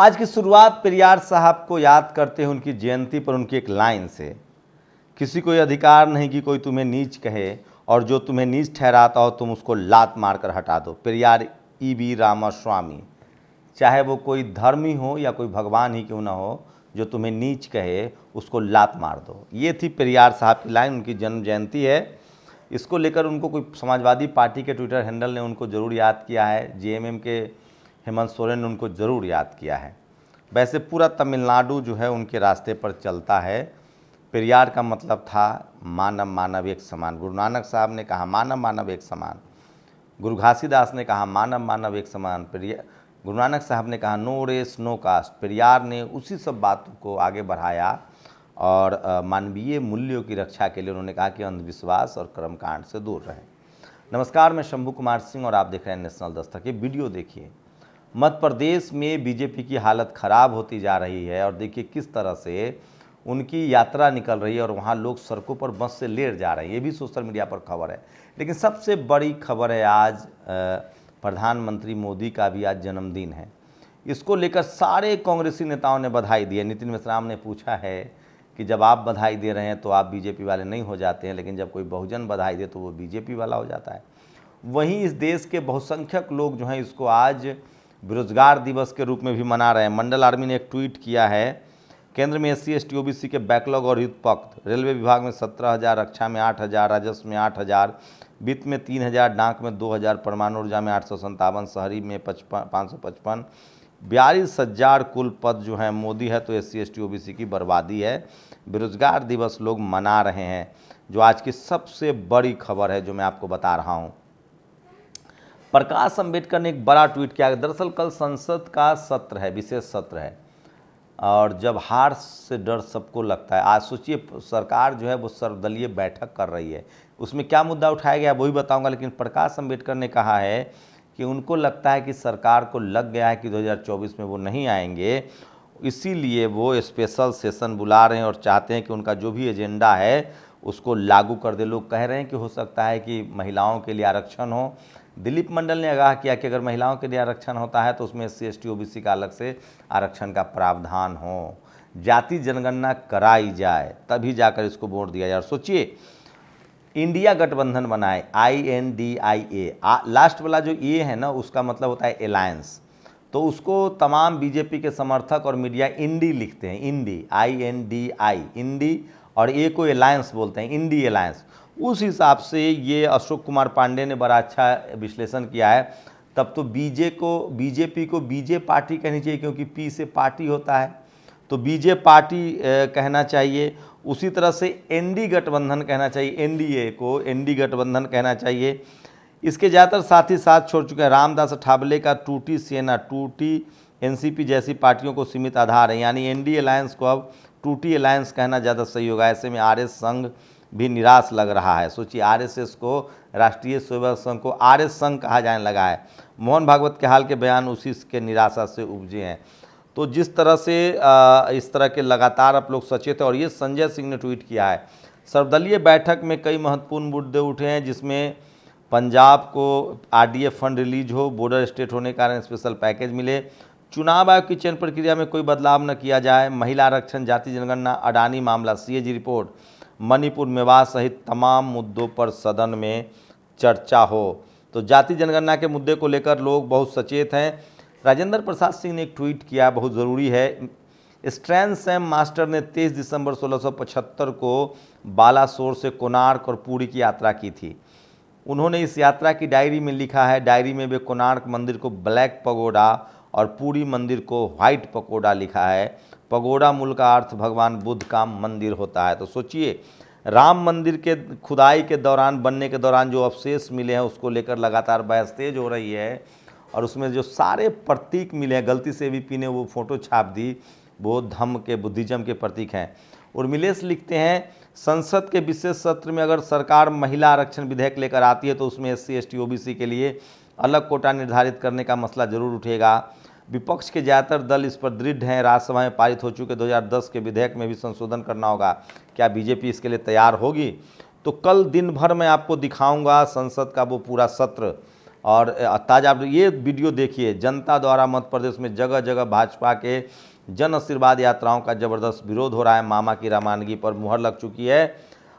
आज की शुरुआत पेरियार साहब को याद करते हुए उनकी जयंती पर उनकी एक लाइन से, किसी को ये अधिकार नहीं कि कोई तुम्हें नीच कहे और जो तुम्हें नीच ठहराता हो तुम उसको लात मारकर हटा दो। पेरियार ईवी रामास्वामी। चाहे वो कोई धर्मी हो या कोई भगवान ही क्यों ना हो, जो तुम्हें नीच कहे उसको लात मार दो। ये थी पेरियार साहब की लाइन। उनकी जन्म जयंती है, इसको लेकर उनको कोई समाजवादी पार्टी के ट्विटर हैंडल ने उनको ज़रूर याद किया है। जेएमएम के हेमंत सोरेन ने उनको ज़रूर याद किया है। वैसे पूरा तमिलनाडु जो है उनके रास्ते पर चलता है। पेरियार का मतलब था मानव मानव एक समान। गुरु नानक साहब ने कहा मानव मानव एक समान। गुरु घासीदास ने कहा मानव मानव एक समान। गुरु नानक साहब ने कहा no race no caste. Periyar ने उसी सब बातों को आगे बढ़ाया और मानवीय मूल्यों की रक्षा के लिए उन्होंने कहा कि अंधविश्वास और कर्मकांड से दूर रहें। नमस्कार, मैं शंभू कुमार सिंह और आप देख रहे हैं नेशनल दस्तक। ये वीडियो देखिए। मध्य प्रदेश में बीजेपी की हालत ख़राब होती जा रही है और देखिए किस तरह से उनकी यात्रा निकल रही है और वहाँ लोग सड़कों पर बस से लेट जा रहे हैं। ये भी सोशल मीडिया पर खबर है। लेकिन सबसे बड़ी खबर है आज प्रधानमंत्री मोदी का भी आज जन्मदिन है। इसको लेकर सारे कांग्रेसी नेताओं ने बधाई दी है। नितिन मिश्राम ने पूछा है कि जब आप बधाई दे रहे हैं तो आप बीजेपी वाले नहीं हो जाते हैं, लेकिन जब कोई बहुजन बधाई दे तो वो बीजेपी वाला हो जाता है। वहीं इस देश के बहुसंख्यक लोग जो हैं इसको आज बेरोजगार दिवस के रूप में भी मना रहे हैं। मंडल आर्मी ने एक ट्वीट किया है, केंद्र में SC ST OBC के बैकलॉग और युद्ध पक्त, रेलवे विभाग में 17,000, रक्षा में 8,000, राजस्व में 8,000, वित्त में 3,000, डाक में 2,000, परमाणु ऊर्जा में 857, शहरी में 555, 42,000 कुल पद जो हैं मोदी है तो SC ST OBC की बर्बादी है। बेरोजगार दिवस लोग मना रहे हैं, जो आज की सबसे बड़ी खबर है जो मैं आपको बता रहा हूँ। प्रकाश अंबेडकर ने एक बड़ा ट्वीट किया। दरअसल कल संसद का सत्र है, विशेष सत्र है, और जब हार से डर सबको लगता है। आज सोचिए सरकार जो है वो सर्वदलीय बैठक कर रही है, उसमें क्या मुद्दा उठाया गया वही बताऊंगा। लेकिन प्रकाश अंबेडकर ने कहा है कि उनको लगता है कि सरकार को लग गया है कि 2024 में वो नहीं आएंगे, इसीलिए वो स्पेशल सेशन बुला रहे हैं और चाहते हैं कि उनका जो भी एजेंडा है उसको लागू कर दे। लोग कह रहे हैं कि हो सकता है कि महिलाओं के लिए आरक्षण हो। दिलीप मंडल ने आगाह किया कि अगर महिलाओं के लिए आरक्षण होता है तो उसमें SC ST OBC का अलग से आरक्षण का प्रावधान हो, जाति जनगणना कराई जाए, तभी जाकर इसको वोट दिया जाए। और सोचिए इंडिया गठबंधन बनाए, INDIA, लास्ट वाला जो ए है ना उसका मतलब होता है अलायंस, तो उसको तमाम बीजेपी के समर्थक और मीडिया इंडी लिखते हैं, इंडी INDI इंडी, और ए को अलायंस बोलते हैं, इंडी अलायंस। उस हिसाब से ये अशोक कुमार पांडे ने बड़ा अच्छा विश्लेषण किया है। तब तो बीजेपी को बीजे पार्टी कहनी चाहिए, क्योंकि पी से पार्टी होता है, तो बीजे पार्टी कहना चाहिए। उसी तरह से एनडी गठबंधन कहना चाहिए, NDA को ND गठबंधन कहना चाहिए। इसके ज़्यादातर साथी साथ छोड़ चुके हैं। रामदास अठावले का टूटी सेना, टूटी NCP जैसी पार्टियों को सीमित आधार है, यानी ND अलायंस को अब टूटी अलायंस कहना ज़्यादा सही होगा। ऐसे में RS संघ भी निराश लग रहा है। सोचिए RSS को, राष्ट्रीय स्वयंसेवक संघ को RS संघ कहा जाने लगा है। मोहन भागवत के हाल के बयान उसी के निराशा से उपजे हैं। तो जिस तरह से इस तरह के लगातार आप लोग सचेत हैं। और ये संजय सिंह ने ट्वीट किया है, सर्वदलीय बैठक में कई महत्वपूर्ण मुद्दे उठे हैं, जिसमें पंजाब को RDF फंड रिलीज हो, बॉर्डर स्टेट होने के कारण स्पेशल पैकेज मिले, चुनाव आयोग की चयन प्रक्रिया में कोई बदलाव न किया जाए, महिला आरक्षण, जाति जनगणना, अडानी मामला, CAG रिपोर्ट, मणिपुर, मेवात सहित तमाम मुद्दों पर सदन में चर्चा हो। तो जाति जनगणना के मुद्दे को लेकर लोग बहुत सचेत हैं। राजेंद्र प्रसाद सिंह ने एक ट्वीट किया, बहुत ज़रूरी है। स्ट्रैन सैम मास्टर ने 23 दिसंबर 1675 को बालासोर से कोणार्क और पुरी की यात्रा की थी। उन्होंने इस यात्रा की डायरी में लिखा है, डायरी में वे कोणार्क मंदिर को ब्लैक पगोडा और पुरी मंदिर को व्हाइट पगोडा लिखा है। पगोडा मूल का अर्थ भगवान बुद्ध का मंदिर होता है। तो सोचिए राम मंदिर के खुदाई के दौरान, बनने के दौरान जो अवशेष मिले हैं उसको लेकर लगातार बहस तेज हो रही है। और उसमें जो सारे प्रतीक मिले हैं, गलती से भी ने वो फोटो छाप दी, वो धम्म के, बुद्धिज्म के प्रतीक हैं। उर्मिलेश लिखते हैं, संसद के विशेष सत्र में अगर सरकार महिला आरक्षण विधेयक लेकर आती है तो उसमें SC ST OBC के लिए अलग कोटा निर्धारित करने का मसला जरूर उठेगा। विपक्ष के ज़्यादातर दल इस पर दृढ़ हैं। राज्यसभा में पारित हो चुके 2010 के विधेयक में भी संशोधन करना होगा। क्या बीजेपी इसके लिए तैयार होगी? तो कल दिन भर मैं आपको दिखाऊंगा संसद का वो पूरा सत्र और ताज़ा आप ये वीडियो देखिए, जनता द्वारा मध्य प्रदेश में जगह जगह भाजपा के जन आशीर्वाद यात्राओं का ज़बरदस्त विरोध हो रहा है। मामा की रवानगी पर मुहर लग चुकी है।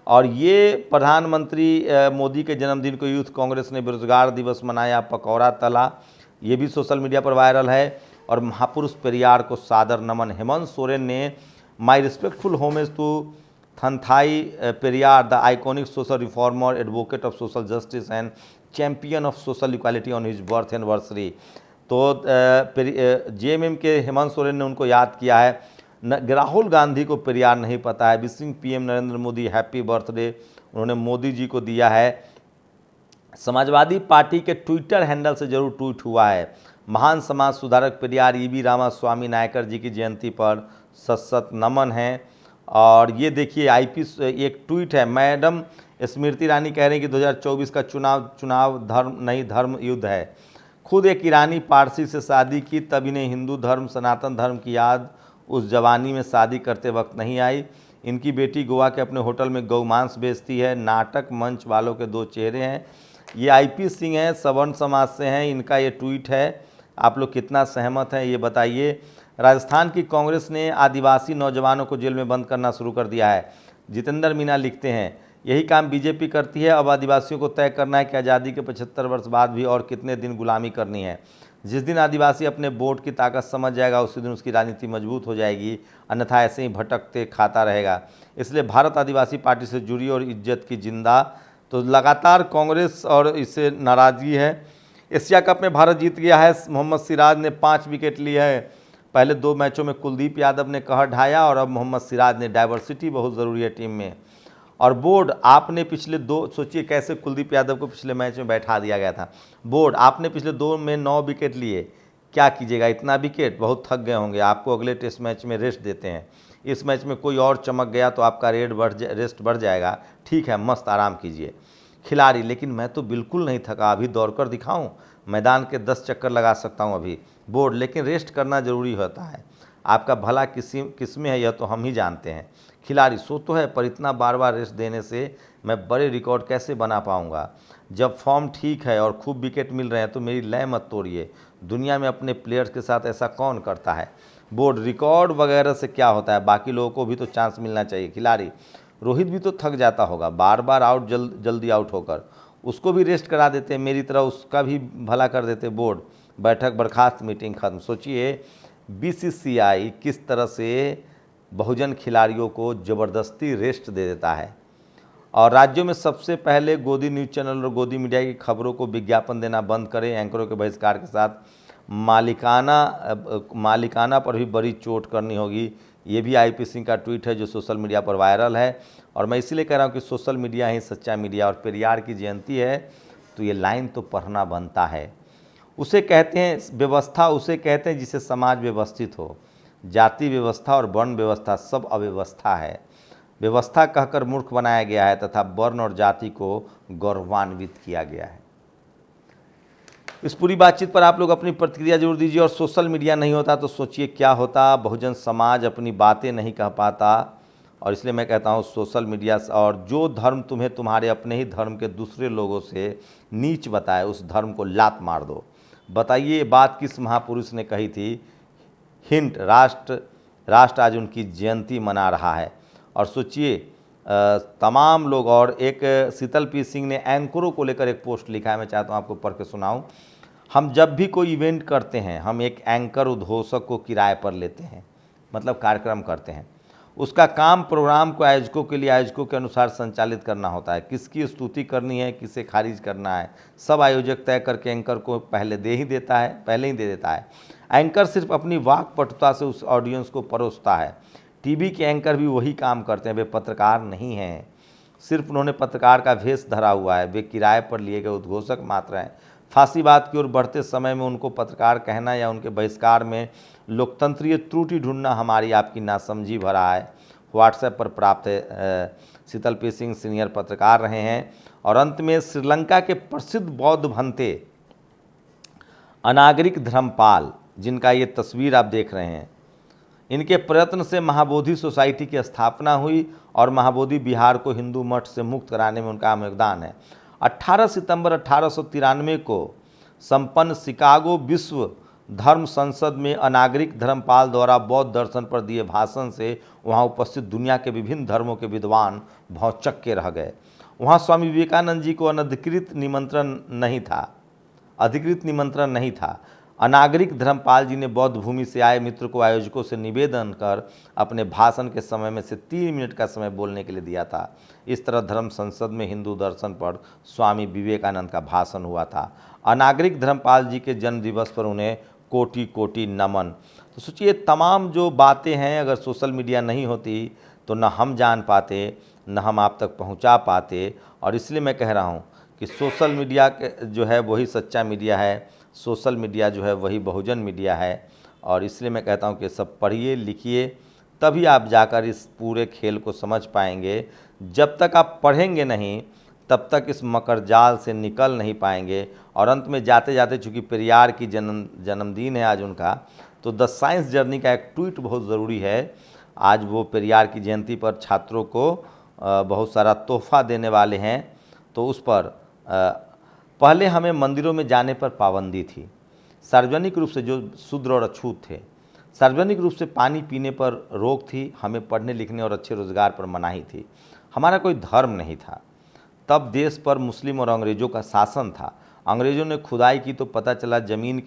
और ये प्रधानमंत्री मोदी के जन्मदिन को यूथ कांग्रेस ने बेरोजगार दिवस मनाया, पकौड़ा तला, ये भी सोशल मीडिया पर वायरल है। और महापुरुष पेरियार को सादर नमन, हेमंत सोरेन ने my respectful homage to Thanthai Periyar, the iconic social reformer, advocate of social justice and champion of social equality on his birth anniversary. तो जेएमएम के हेमंत सोरेन ने उनको याद किया है। राहुल गांधी को पेरियार नहीं पता है। Wishing PM Narendra Modi happy birthday, उन्होंने मोदी जी को दिया है। समाजवादी पार्टी के ट्विटर हैंडल से जरूर ट्वीट हुआ है। महान समाज सुधारक पेरियार ईवी रामास्वामी नायकर जी की जयंती पर सत नमन है। और ये देखिए आईपी एक ट्वीट है, मैडम स्मृति ईरानी कह रही हैं कि 2024 का चुनाव धर्म नहीं धर्म युद्ध है। खुद एक ईरानी पारसी से शादी की, तब इन्हें हिंदू धर्म सनातन धर्म की याद उस जवानी में शादी करते वक्त नहीं आई। इनकी बेटी गोवा के अपने होटल में गौमांस बेचती है। नाटक मंच वालों के दो चेहरे हैं। ये आईपी सिंह हैं, सवर्ण समाज से हैं, इनका ये ट्वीट है। आप लोग कितना सहमत हैं ये बताइए। राजस्थान की कांग्रेस ने आदिवासी नौजवानों को जेल में बंद करना शुरू कर दिया है। जितेंद्र मीना लिखते हैं, यही काम बीजेपी करती है। अब आदिवासियों को तय करना है कि आज़ादी के 75 वर्ष बाद भी और कितने दिन गुलामी करनी है। जिस दिन आदिवासी अपने वोट की ताकत समझ जाएगा, उसी दिन उसकी राजनीति मजबूत हो जाएगी, अन्यथा ऐसे ही भटकते खाता रहेगा। इसलिए भारत आदिवासी पार्टी से जुड़ी और इज्जत की जिंदा। तो लगातार कांग्रेस और इससे नाराज़गी है। एशिया कप में भारत जीत गया है। मोहम्मद सिराज ने 5 विकेट लिए हैं। पहले 2 मैचों में कुलदीप यादव ने कहर ढाया और अब मोहम्मद सिराज ने। डाइवर्सिटी बहुत ज़रूरी है टीम में। और बोर्ड, आपने पिछले 2, सोचिए कैसे कुलदीप यादव को पिछले मैच में बैठा दिया गया था। बोर्ड, आपने पिछले 2 में 9 विकेट लिए, क्या कीजिएगा इतना विकेट? बहुत थक गए होंगे। आपको अगले टेस्ट मैच में रेस्ट देते हैं। इस मैच में कोई और चमक गया तो आपका रेस्ट बढ़ जाएगा। ठीक है, मस्त आराम कीजिए। खिलाड़ी, लेकिन मैं तो बिल्कुल नहीं थका, अभी दौड़कर दिखाऊं, मैदान के 10 चक्कर लगा सकता हूं अभी। बोर्ड, लेकिन रेस्ट करना ज़रूरी होता है। आपका भला किसमें है यह तो हम ही जानते हैं। खिलाड़ी, सो तो है, पर इतना बार बार रेस्ट देने से मैं बड़े रिकॉर्ड कैसे बना पाऊंगा? जब फॉर्म ठीक है और खूब विकेट मिल रहे हैं तो मेरी लय मत तोड़िए। दुनिया में अपने प्लेयर्स के साथ ऐसा कौन करता है? बोर्ड, रिकॉर्ड वगैरह से क्या होता है, बाकी लोगों को भी तो चांस मिलना चाहिए। खिलाड़ी, रोहित भी तो थक जाता होगा बार बार आउट जल्दी आउट होकर, उसको भी रेस्ट करा देते, मेरी तरह उसका भी भला कर देते। बोर्ड, बैठक बर्खास्त, मीटिंग खत्म। सोचिए बीसीसीआई किस तरह से बहुजन खिलाड़ियों को ज़बरदस्ती रेस्ट दे देता है। और राज्यों में सबसे पहले गोदी न्यूज़ चैनल और गोदी मीडिया की खबरों को विज्ञापन देना बंद करें। एंकरों के बहिष्कार के साथ मालिकाना पर भी बड़ी चोट करनी होगी। ये भी आईपी सिंह का ट्वीट है जो सोशल मीडिया पर वायरल है। और मैं इसीलिए कह रहा हूँ कि सोशल मीडिया ही सच्चा मीडिया। और पेरियार की जयंती है तो ये लाइन तो पढ़ना बनता है। उसे कहते हैं व्यवस्था, उसे कहते हैं जिसे समाज व्यवस्थित हो। जाति व्यवस्था और वर्ण व्यवस्था सब अव्यवस्था है। व्यवस्था कहकर मूर्ख बनाया गया है तथा वर्ण और जाति को गौरवान्वित किया गया है। इस पूरी बातचीत पर आप लोग अपनी प्रतिक्रिया जरूर दीजिए। और सोशल मीडिया नहीं होता तो सोचिए क्या होता। बहुजन समाज अपनी बातें नहीं कह पाता। और इसलिए मैं कहता हूँ सोशल मीडिया और जो धर्म तुम्हें तुम्हारे अपने ही धर्म के दूसरे लोगों से नीच बताए, उस धर्म को लात मार दो। बताइए ये बात किस महापुरुष ने कही थी? हिंट, राष्ट्र आज उनकी जयंती मना रहा है। और सोचिए तमाम लोग। और एक शीतल पी सिंह ने एंकरों को लेकर एक पोस्ट लिखा है, मैं चाहता हूँ आपको पढ़ के सुनाऊँ। हम जब भी कोई इवेंट करते हैं, हम एक एंकर उद्घोषक को किराए पर लेते हैं, मतलब कार्यक्रम करते हैं। उसका काम प्रोग्राम को आयोजकों के लिए आयोजकों के अनुसार संचालित करना होता है। किसकी स्तुति करनी है, किसे खारिज करना है, सब आयोजक तय करके एंकर को पहले ही दे देता है। एंकर सिर्फ अपनी वाक्पटुता से उस ऑडियंस को परोसता है। टीवी के एंकर भी वही काम करते हैं, वे पत्रकार नहीं हैं। सिर्फ उन्होंने पत्रकार का भेष धरा हुआ है, वे किराए पर लिए गए उद्घोषक मात्र हैं। फांसीवाद की ओर बढ़ते समय में उनको पत्रकार कहना या उनके बहिष्कार में लोकतंत्रीय त्रुटि ढूंढना हमारी आपकी नासमझी भरा है। व्हाट्सएप पर प्राप्त है। शीतल पी सिंह सीनियर पत्रकार रहे हैं। और अंत में श्रीलंका के प्रसिद्ध बौद्ध भंते अनागरिक धर्मपाल, जिनका ये तस्वीर आप देख रहे हैं, इनके प्रयत्न से महाबोधि सोसाइटी की स्थापना हुई और महाबोधि बिहार को हिंदू मठ से मुक्त कराने में उनका योगदान है। 18 सितंबर 1893 को संपन्न शिकागो विश्व धर्म संसद में अनागरिक धर्मपाल द्वारा बौद्ध दर्शन पर दिए भाषण से वहां उपस्थित दुनिया के विभिन्न धर्मों के विद्वान भौंचक्के रह गए। वहां स्वामी विवेकानंद जी को अधिकृत निमंत्रण नहीं था। अनागरिक धर्मपाल जी ने बौद्ध भूमि से आए मित्र को आयोजकों से निवेदन कर अपने भाषण के समय में से 3 मिनट का समय बोलने के लिए दिया था। इस तरह धर्म संसद में हिंदू दर्शन पर स्वामी विवेकानंद का भाषण हुआ था। अनागरिक धर्मपाल जी के जन्म दिवस पर उन्हें कोटि कोटि नमन। तो सोचिए, तमाम जो बातें हैं, अगर सोशल मीडिया नहीं होती तो न हम जान पाते, न हम आप तक पहुंचा पाते। और इसलिए मैं कह रहा हूं कि सोशल मीडिया जो है वही सच्चा मीडिया है, सोशल मीडिया जो है वही बहुजन मीडिया है। और इसलिए मैं कहता हूं कि सब पढ़िए लिखिए, तभी आप जाकर इस पूरे खेल को समझ पाएंगे। जब तक आप पढ़ेंगे नहीं तब तक इस मकर जाल से निकल नहीं पाएंगे। और अंत में जाते जाते, चूँकि पेरियार की जन्मदिन है आज उनका, तो द साइंस जर्नी का एक ट्वीट बहुत ज़रूरी है। आज वो पेरियार की जयंती पर छात्रों को बहुत सारा तोहफा देने वाले हैं। तो उस पर पहले हमें मंदिरों में जाने पर पाबंदी थी, सार्वजनिक रूप से जो शूद्र और अछूत थे, सार्वजनिक रूप से पानी पीने पर रोक थी, हमें पढ़ने लिखने और अच्छे रोज़गार पर मनाही थी। हमारा कोई धर्म नहीं था। तब देश पर मुस्लिम और अंग्रेज़ों का शासन था। अंग्रेज़ों ने खुदाई की तो पता चला ज़मीन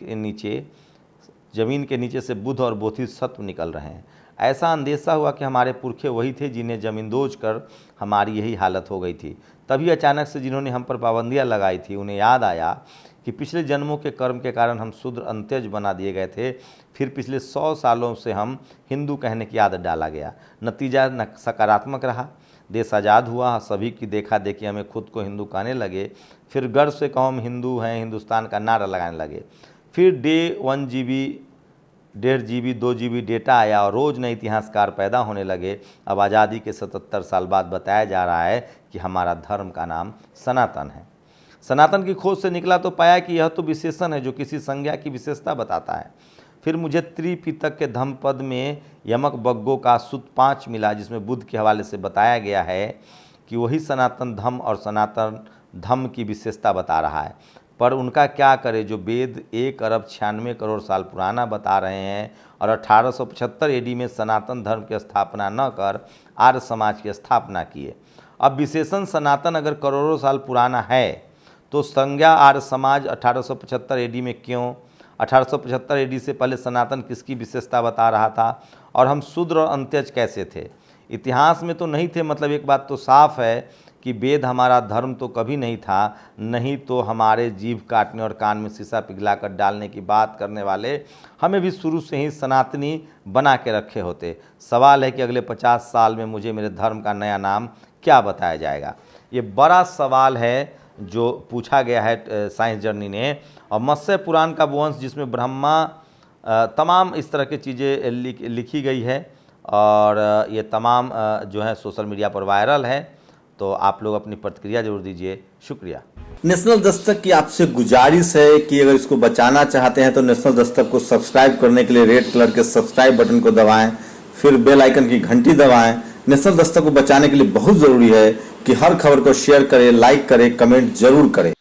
के नीचे से बुद्ध और बोधिसत्व निकल रहे हैं। ऐसा अंदेशा हुआ कि हमारे पुरखे वही थे जिन्हें ज़मींदोज कर हमारी यही हालत हो गई थी। तभी अचानक से जिन्होंने हम पर पाबंदियां लगाई थी, उन्हें याद आया कि पिछले जन्मों के कर्म के कारण हम शूद्र अंत्यज बना दिए गए थे। फिर पिछले 100 सालों से हम हिंदू कहने की आदत डाला गया। नतीजा सकारात्मक रहा। देश आज़ाद हुआ, सभी की देखा देखी हमें खुद को हिंदू कहने लगे। फिर गर्व से कहो हम हिंदू हैं, हिंदुस्तान का नारा लगाने लगे। फिर 1 GB, 1.5 GB, 2 GB डेटा आया और रोज़ नए इतिहासकार पैदा होने लगे। अब आज़ादी के 77 साल बाद बताया जा रहा है कि हमारा धर्म का नाम सनातन है। सनातन की खोज से निकला तो पाया कि यह तो विशेषण है जो किसी संज्ञा की विशेषता बताता है। फिर मुझे त्रिपिटक के धम्मपद में यमक बग्गो का सूत्र 5 मिला, जिसमें बुद्ध के हवाले से बताया गया है कि वही सनातन धम्म और सनातन धम्म की विशेषता बता रहा है। पर उनका क्या करे जो वेद 1 अरब 96 करोड़ साल पुराना बता रहे हैं और 1875 AD में सनातन धर्म की स्थापना न कर आर्य समाज की स्थापना किए। अब विशेषण सनातन अगर करोड़ों साल पुराना है तो संज्ञा आर्य समाज 1875 AD में क्यों? 1875 AD से पहले सनातन किसकी विशेषता बता रहा था? और हम शूद्र और अंत्यज कैसे थे? इतिहास में तो नहीं थे। मतलब एक बात तो साफ है कि वेद हमारा धर्म तो कभी नहीं था, नहीं तो हमारे जीभ काटने और कान में शीशा पिघलाकर डालने की बात करने वाले हमें भी शुरू से ही सनातनी बना के रखे होते। सवाल है कि अगले 50 साल में मुझे मेरे धर्म का नया नाम क्या बताया जाएगा? ये बड़ा सवाल है जो पूछा गया है साइंस जर्नी ने। और मत्स्य पुराण का वंश, जिसमें ब्रह्मा तमाम इस तरह की चीज़ें लिखी गई है और ये तमाम जो है सोशल मीडिया पर वायरल है। तो आप लोग अपनी प्रतिक्रिया जरूर दीजिए। शुक्रिया। नेशनल दस्तक की आपसे गुजारिश है कि अगर इसको बचाना चाहते हैं तो नेशनल दस्तक को सब्सक्राइब करने के लिए रेड कलर के सब्सक्राइब बटन को दबाएं, फिर बेल आइकन की घंटी दबाएं। नेशनल दस्तक को बचाने के लिए बहुत जरूरी है कि हर खबर को शेयर करें, लाइक करें, कमेंट जरूर करें।